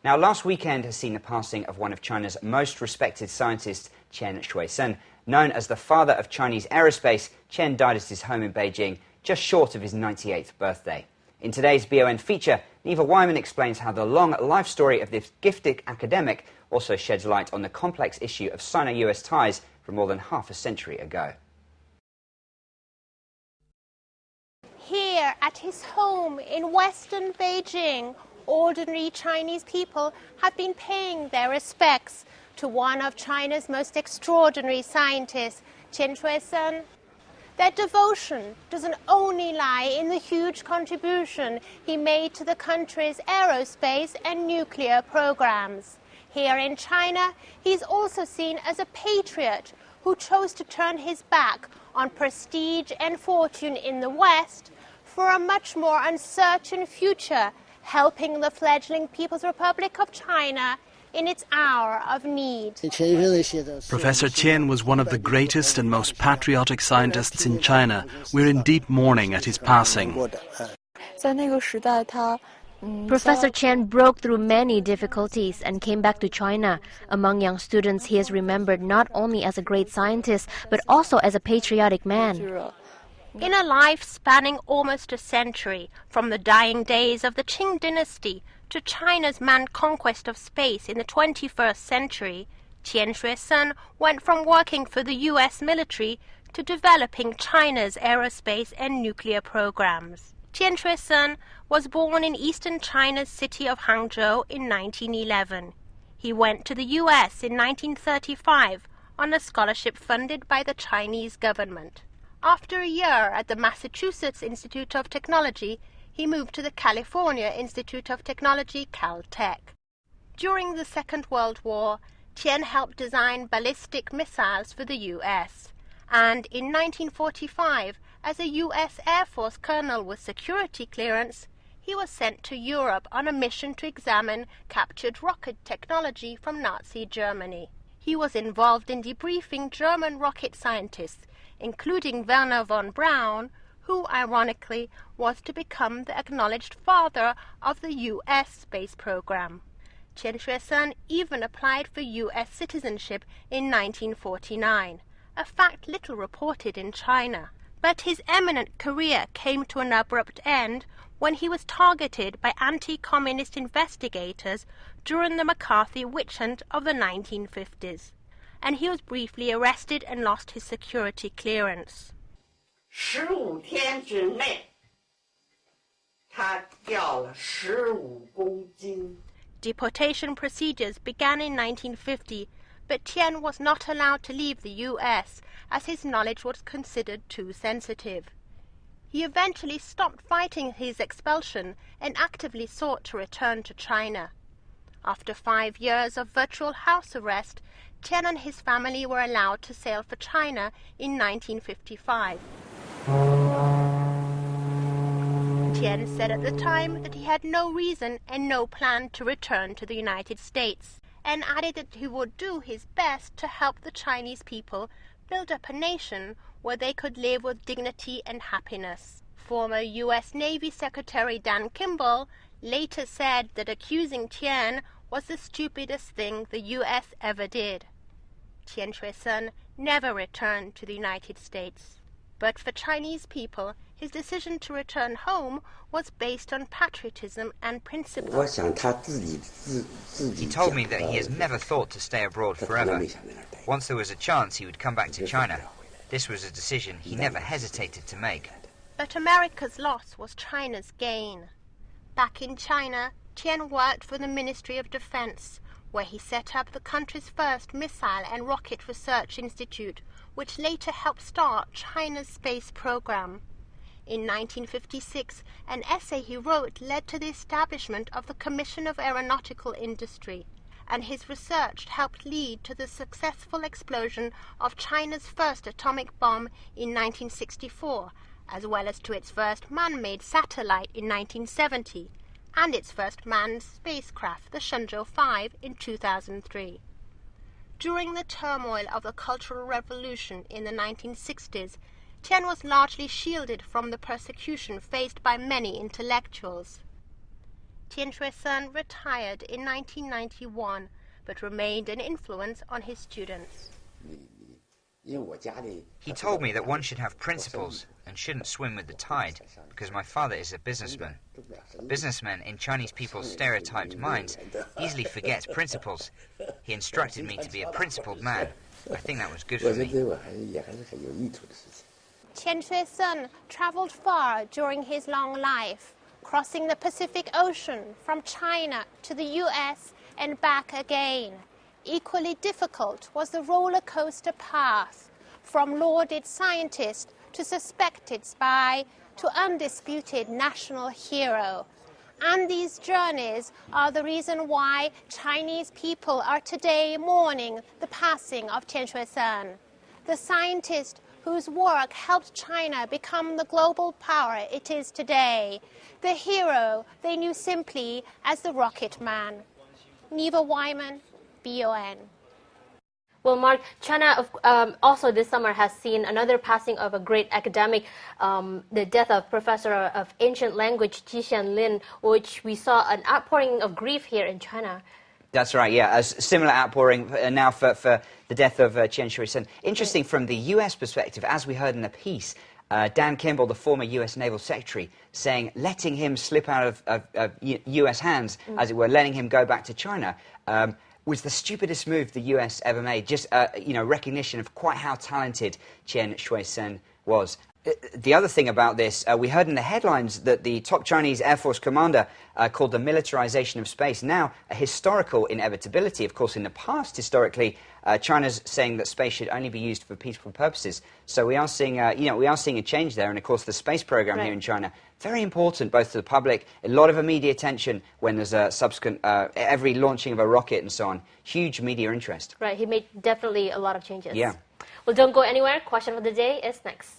Now, last weekend has seen the passing of one of China's most respected scientists, Qian Shuisun. Known as the father of Chinese aerospace, Qian died at his home in Beijing, just short of his 98th birthday. In today's BON feature, Neva Wyman explains how the long life story of this gifted academic also sheds light on the complex issue of Sino-US ties from more than half a century ago. Here at his home in western Beijing, ordinary Chinese people have been paying their respects to one of China's most extraordinary scientists, Qian Shuisun. Their devotion doesn't only lie in the huge contribution he made to the country's aerospace and nuclear programs. Here in China, he's also seen as a patriot who chose to turn his back on prestige and fortune in the West for a much more uncertain future, helping the fledgling People's Republic of China in its hour of need. Professor Qian was one of the greatest and most patriotic scientists in China. We're in deep mourning at his passing. Professor Qian broke through many difficulties and came back to China. Among young students, he is remembered not only as a great scientist, but also as a patriotic man. In a life spanning almost a century, from the dying days of the Qing dynasty to China's manned conquest of space in the 21st century, Qian Shuisun went from working for the US military to developing China's aerospace and nuclear programs. Qian Shuisun was born in eastern China's city of Hangzhou in 1911. He went to the US in 1935 on a scholarship funded by the Chinese government. After a year at the Massachusetts Institute of Technology, he moved to the California Institute of Technology, Caltech. During the Second World War, Qian helped design ballistic missiles for the US. And in 1945, as a US Air Force colonel with security clearance, he was sent to Europe on a mission to examine captured rocket technology from Nazi Germany. He was involved in debriefing German rocket scientists, including Wernher von Braun, who, ironically, was to become the acknowledged father of the U.S. space program. Qian Shuisun even applied for U.S. citizenship in 1949, a fact little reported in China. But his eminent career came to an abrupt end when he was targeted by anti-communist investigators during the McCarthy witch hunt of the 1950s, and he was briefly arrested and lost his security clearance. 15天之内，他掉了15公斤。 Deportation procedures began in 1950, but Qian was not allowed to leave the U.S. as his knowledge was considered too sensitive. He eventually stopped fighting his expulsion and actively sought to return to China. After 5 years of virtual house arrest, Qian and his family were allowed to sail for China in 1955. Qian said at the time that he had no reason and no plan to return to the United States, and added that he would do his best to help the Chinese people build up a nation where they could live with dignity and happiness. Former U.S. Navy Secretary Dan Kimball later said that accusing Qian was the stupidest thing the U.S. ever did. Qian Shuisun never returned to the United States. But for Chinese people, his decision to return home was based on patriotism and principle. He told me that he has never thought to stay abroad forever. Once there was a chance, he would come back to China. This was a decision he never hesitated to make. But America's loss was China's gain. Back in China, Qian worked for the Ministry of Defense, where he set up the country's first missile and rocket research institute, which later helped start China's space program. In 1956, an essay he wrote led to the establishment of the Commission of Aeronautical Industry, and his research helped lead to the successful explosion of China's first atomic bomb in 1964, as well as to its first man-made satellite in 1970, and its first manned spacecraft, the Shenzhou 5, in 2003. During the turmoil of the Cultural Revolution in the 1960s, Qian was largely shielded from the persecution faced by many intellectuals. Tian Shui-sen retired in 1991, but remained an influence on his students. He told me that one should have principles and shouldn't swim with the tide, because my father is a businessman. Businessmen, in Chinese people's stereotyped minds, easily forget principles. He instructed me to be a principled man. I think that was good for me. Tian Shui-sen traveled far during his long life, crossing the Pacific Ocean from China to the US and back again. Equally difficult was the roller coaster path, from lauded scientist to suspected spy to undisputed national hero. And these journeys are the reason why Chinese people are today mourning the passing of Tian Shui-sen, the scientist whose work helped China become the global power it is today, the hero they knew simply as the Rocket Man. Neva Wyman, BON. Well, Mark, China also this summer has seen another passing of a great academic, the death of Professor of Ancient Language Ji Xianlin, which we saw an outpouring of grief here in China. That's right, yeah. A similar outpouring now for the death of Tian Shui-sen. Interesting from the U.S. perspective, as we heard in the piece, Dan Kimball, the former U.S. Naval Secretary, saying letting him slip out of U.S. hands, as it were, letting him go back to China, was the stupidest move the U.S. ever made. Just, recognition of quite how talented Tian Shui-sen was. The other thing about this, we heard in the headlines that the top Chinese Air Force commander called the militarization of space now a historical inevitability. Of course, in the past, historically, China's saying that space should only be used for peaceful purposes. So we are seeing, we are seeing a change there. And of course, the space program here in China, very important both to the public. A lot of media attention when there's a subsequent every launching of a rocket and so on. Huge media interest. Right. He made definitely a lot of changes. Yeah. Well, don't go anywhere. Question of the day is next.